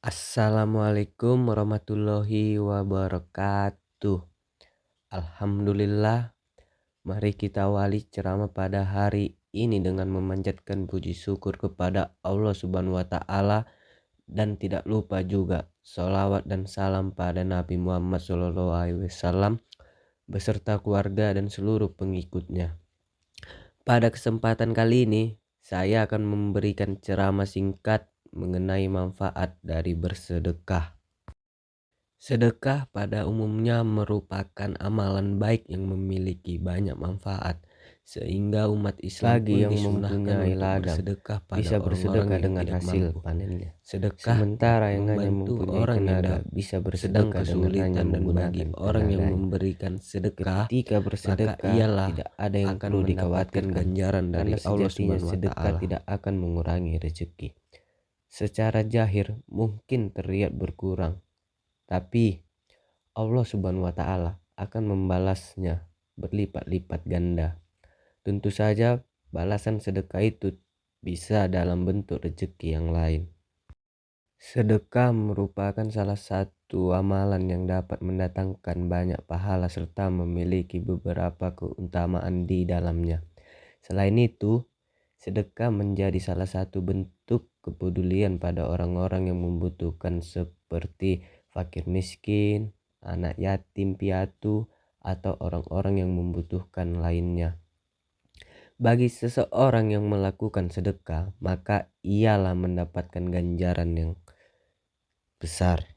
Assalamualaikum warahmatullahi wabarakatuh. Alhamdulillah, mari kita awali ceramah pada hari ini dengan memanjatkan puji syukur kepada Allah Subhanahu wa Ta'ala, dan tidak lupa juga sholawat dan salam pada Nabi Muhammad SAW beserta keluarga dan seluruh pengikutnya. Pada kesempatan kali ini, saya akan memberikan ceramah singkat mengenai manfaat dari bersedekah. Sedekah pada umumnya merupakan amalan baik yang memiliki banyak manfaat, sehingga umat Islam pun disunahkan untuk bersedekah pada orang-orang yang dengan tidak hasil mampu. panennya. Sedekah Sementara yang hanya membantu mempunyai orang yang tenaga sedang bisa bersedekah dengan hanya kesulitan, dan bagi menggunakan orang yang tenaganya. memberikan sedekah, Ketika maka bersedekah ialah tidak ada yang akan perlu mendapatkan dikhawatirkan, ganjaran dari karena Allah sejatinya Subhanahu wa sedekah Ta'ala. tidak akan mengurangi rezeki. Secara zahir mungkin terlihat berkurang, tapi Allah Subhanahu wa Ta'ala akan membalasnya berlipat-lipat ganda. Tentu saja balasan sedekah itu bisa dalam bentuk rezeki yang lain. Sedekah merupakan salah satu amalan yang dapat mendatangkan banyak pahala serta memiliki beberapa keutamaan di dalamnya. Selain itu, sedekah menjadi salah satu bentuk kepedulian pada orang-orang yang membutuhkan seperti fakir miskin, anak yatim piatu, atau orang-orang yang membutuhkan lainnya. Bagi seseorang yang melakukan sedekah, maka ialah mendapatkan ganjaran yang besar.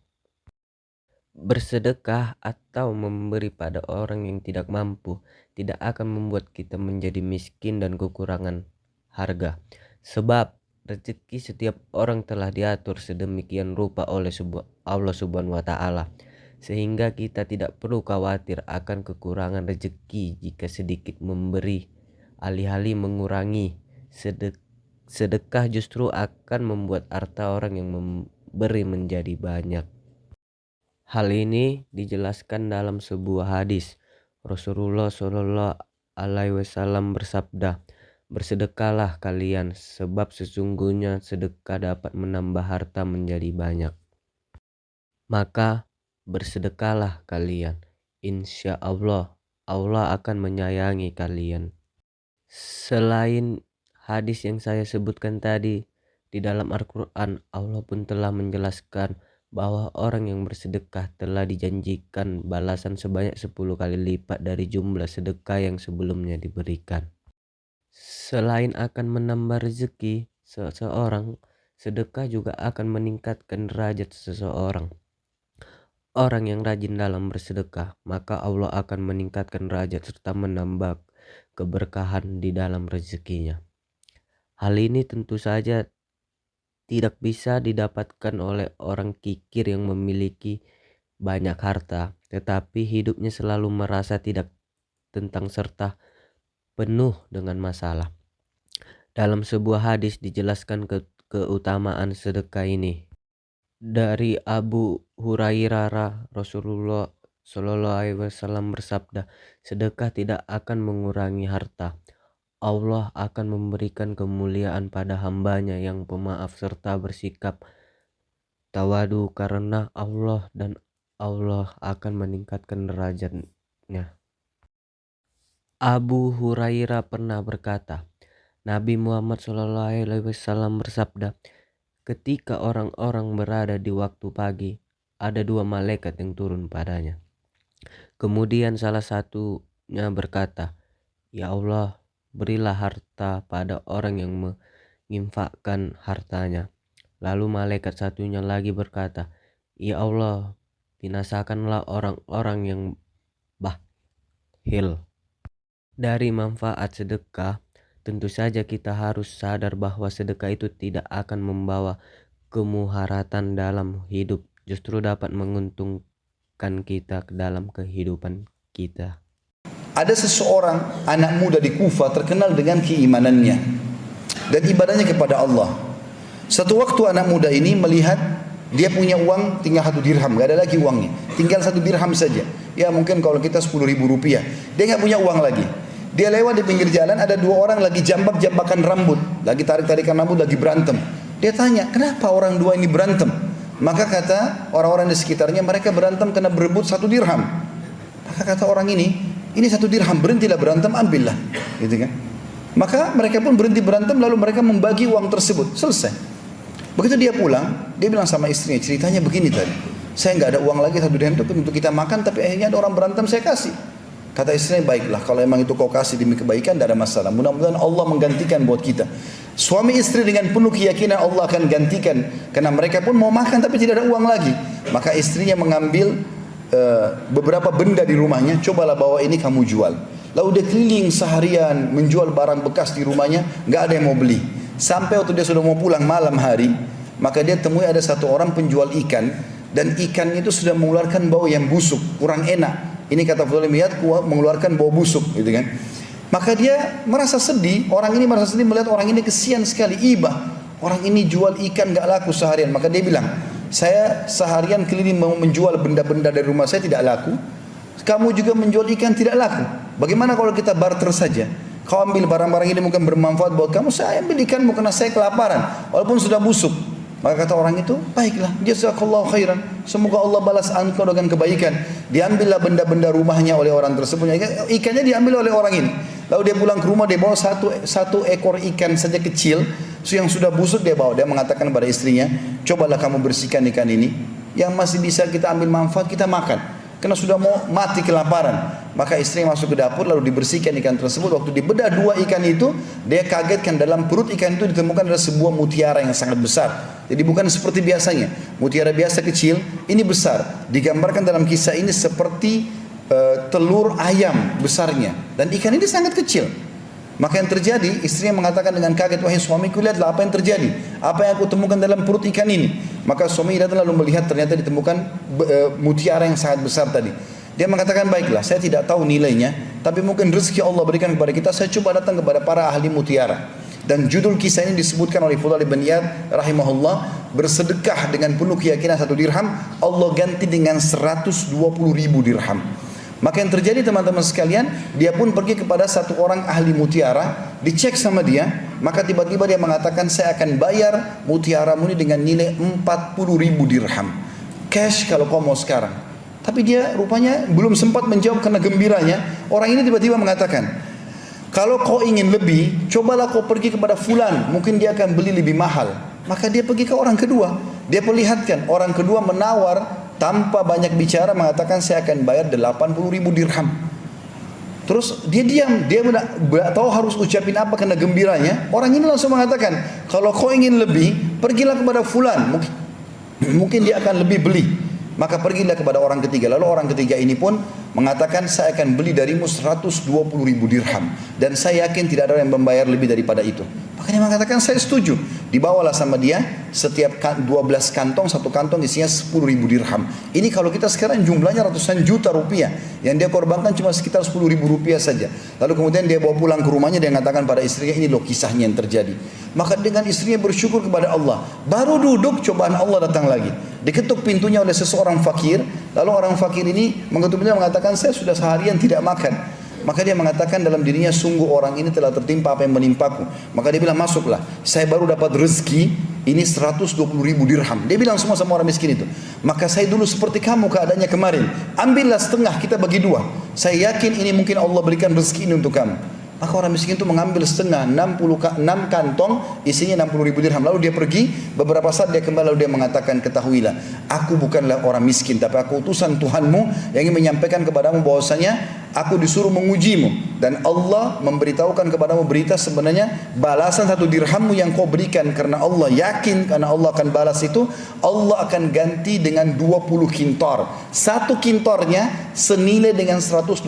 Bersedekah atau memberi pada orang yang tidak mampu tidak akan membuat kita menjadi miskin dan kekurangan harga, sebab rezeki setiap orang telah diatur sedemikian rupa oleh Allah Subhanahu wa Ta'ala, sehingga kita tidak perlu khawatir akan kekurangan rezeki jika sedikit memberi. Alih-alih mengurangi, sedekah justru akan membuat harta orang yang memberi menjadi banyak. Hal ini dijelaskan dalam sebuah hadis. Rasulullah Shallallahu Alaihi Wasallam bersabda, "Bersedekahlah kalian, sebab sesungguhnya sedekah dapat menambah harta menjadi banyak. Maka bersedekahlah kalian, insya Allah Allah akan menyayangi kalian." Selain hadis yang saya sebutkan tadi, di dalam Al-Quran Allah pun telah menjelaskan bahwa orang yang bersedekah telah dijanjikan balasan sebanyak 10 kali lipat dari jumlah sedekah yang sebelumnya diberikan. Selain akan menambah rezeki seseorang, sedekah juga akan meningkatkan derajat seseorang. Orang yang rajin dalam bersedekah, maka Allah akan meningkatkan derajat serta menambah keberkahan di dalam rezekinya. Hal ini tentu saja tidak bisa didapatkan oleh orang kikir yang memiliki banyak harta, tetapi hidupnya selalu merasa tidak tentang serta penuh dengan masalah. Dalam sebuah hadis dijelaskan keutamaan sedekah ini. Dari Abu Hurairah, Rasulullah Shallallahu Alaihi Wasallam bersabda, sedekah tidak akan mengurangi harta. Allah akan memberikan kemuliaan pada hambanya yang pemaaf serta bersikap tawadu karena Allah, dan Allah akan meningkatkan derajatnya. Abu Hurairah pernah berkata, Nabi Muhammad SAW bersabda, ketika orang-orang berada di waktu pagi, ada dua malaikat yang turun padanya. Kemudian salah satunya berkata, "Ya Allah, berilah harta pada orang yang menginfakkan hartanya." Lalu malaikat satunya lagi berkata, "Ya Allah, binasakanlah orang-orang yang bakhil." Dari manfaat sedekah, tentu saja kita harus sadar bahwa sedekah itu tidak akan membawa kemudaratan dalam hidup, justru dapat menguntungkan kita dalam kehidupan kita. Ada seseorang anak muda di Kufa terkenal dengan keimanannya dan ibadahnya kepada Allah. Satu waktu anak muda ini melihat dia punya uang tinggal 1 dirham, gak ada lagi uangnya, tinggal 1 dirham saja. Ya mungkin kalau kita 10.000 rupiah, dia gak punya uang lagi. Dia lewat di pinggir jalan, ada dua orang lagi jambak-jambakan rambut, lagi tarik-tarikan rambut, lagi berantem. Dia tanya, kenapa orang dua ini berantem? Maka kata orang-orang di sekitarnya, mereka berantem karena berebut 1 dirham. Maka kata orang ini 1 dirham, berhentilah berantem, ambillah. Gitu kan. Maka mereka pun berhenti berantem, lalu mereka membagi uang tersebut. Selesai. Begitu dia pulang, dia bilang sama istrinya, ceritanya begini tadi. Saya nggak ada uang lagi 1 dirham itu untuk kita makan, tapi akhirnya ada orang berantem, saya kasih. Kata istrinya, baiklah, kalau emang itu kau kasih demi kebaikan, tidak ada masalah. Mudah-mudahan Allah menggantikan buat kita. Suami istri dengan penuh keyakinan Allah akan gantikan, karena mereka pun mau makan tapi tidak ada uang lagi. Maka istrinya mengambil beberapa benda di rumahnya, cobalah bawa ini kamu jual. Lalu dia keliling seharian menjual barang bekas di rumahnya, nggak ada yang mau beli. Sampai waktu dia sudah mau pulang malam hari, maka dia temui ada satu orang penjual ikan, dan ikannya itu sudah mengeluarkan bau yang busuk, kurang enak. Ini kata Fudail bin Iyad, mengeluarkan bau busuk, gitu kan. Maka dia merasa sedih, orang ini merasa sedih melihat orang ini kesian sekali, iba. Orang ini jual ikan nggak laku seharian. Maka dia bilang, saya seharian keliling mau menjual benda-benda dari rumah saya tidak laku. Kamu juga menjual ikan tidak laku. Bagaimana kalau kita barter saja? Kau ambil barang-barang ini mungkin bermanfaat buat kamu, saya ambil ikanmu karena saya kelaparan, walaupun sudah busuk. Maka kata orang itu, baiklah, jazakallahu khairan, semoga Allah balas engkau dengan kebaikan. Diambillah benda-benda rumahnya oleh orang tersebut. Ikannya diambil oleh orang ini. Lalu dia pulang ke rumah, dia bawa satu ekor ikan saja kecil, yang sudah busuk dia bawa. Dia mengatakan kepada istrinya, cobalah kamu bersihkan ikan ini, yang masih bisa kita ambil manfaat, kita makan. Karena sudah mau mati kelaparan. Maka istri masuk ke dapur lalu dibersihkan ikan tersebut. Waktu dibedah 2 ikan itu, dia kagetkan dalam perut ikan itu ditemukan ada sebuah mutiara yang sangat besar. Jadi bukan seperti biasanya, mutiara biasa kecil, ini besar. Digambarkan dalam kisah ini seperti telur ayam besarnya, dan ikan ini sangat kecil. Maka yang terjadi, istrinya mengatakan dengan kaget, wahai suamiku, lihatlah apa yang terjadi, apa yang aku temukan dalam perut ikan ini. Maka suami datang lalu melihat, ternyata ditemukan mutiara yang sangat besar tadi. Dia mengatakan, baiklah, saya tidak tahu nilainya, tapi mungkin rezeki Allah berikan kepada kita, saya coba datang kepada para ahli mutiara. Dan judul kisah ini disebutkan oleh Fudail bin Iyad rahimahullah, bersedekah dengan penuh keyakinan 1 dirham, Allah ganti dengan 120.000 dirham. Maka yang terjadi teman-teman sekalian, dia pun pergi kepada satu orang ahli mutiara, dicek sama dia, maka tiba-tiba dia mengatakan, saya akan bayar mutiaramu ini dengan nilai 40.000 dirham. Cash kalau kau mau sekarang. Tapi dia rupanya belum sempat menjawab karena gembiranya, orang ini tiba-tiba mengatakan, kalau kau ingin lebih, cobalah kau pergi kepada fulan, mungkin dia akan beli lebih mahal. Maka dia pergi ke orang kedua, dia perlihatkan, orang kedua menawar, tanpa banyak bicara mengatakan saya akan bayar 80.000 dirham. Terus dia diam, dia tidak tahu harus ucapin apa karena gembiranya. Orang ini langsung mengatakan, kalau kau ingin lebih, pergilah kepada fulan, mungkin dia akan lebih beli. Maka pergilah kepada orang ketiga. Lalu orang ketiga ini pun mengatakan, saya akan beli darimu 120.000 dirham, dan saya yakin tidak ada yang membayar lebih daripada itu. Maka dia mengatakan, saya setuju. Dibawalah sama dia setiap 12 kantong, satu kantong isinya 10.000 dirham. Ini kalau kita sekarang jumlahnya ratusan juta rupiah. Yang dia korbankan cuma sekitar 10.000 rupiah saja. Lalu kemudian dia bawa pulang ke rumahnya, dia mengatakan pada istrinya, ini loh kisahnya yang terjadi. Maka dengan istrinya bersyukur kepada Allah. Baru duduk, cobaan Allah datang lagi. Diketuk pintunya oleh seseorang fakir. Lalu orang fakir ini mengetuk pintunya mengatakan, saya sudah seharian tidak makan. Maka dia mengatakan dalam dirinya, sungguh orang ini telah tertimpa apa yang menimpaku. Maka dia bilang, masuklah, saya baru dapat rezeki, ini 120.000 dirham. Dia bilang semua sama orang miskin itu, maka saya dulu seperti kamu keadaannya kemarin, ambillah setengah, kita bagi 2. Saya yakin ini mungkin Allah berikan rezeki ini untuk kamu. Maka orang miskin itu mengambil setengah, 6 kantong, isinya 60.000 dirham. Lalu dia pergi, beberapa saat dia kembali, lalu dia mengatakan, ketahuilah, aku bukanlah orang miskin, tapi aku utusan Tuhanmu yang ingin menyampaikan kepadamu bahwasanya aku disuruh mengujimu, dan Allah memberitahukan kepadamu berita sebenarnya balasan 1 dirhammu yang kau berikan karena Allah yakin, karena Allah akan balas itu, Allah akan ganti dengan 20 kintor. 1 kintornya senilai dengan 120.000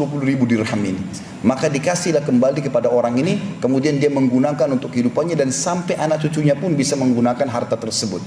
dirham ini. Maka dikasihlah kembali kepada orang ini, kemudian dia menggunakan untuk kehidupannya, dan sampai anak cucunya pun bisa menggunakan harta tersebut.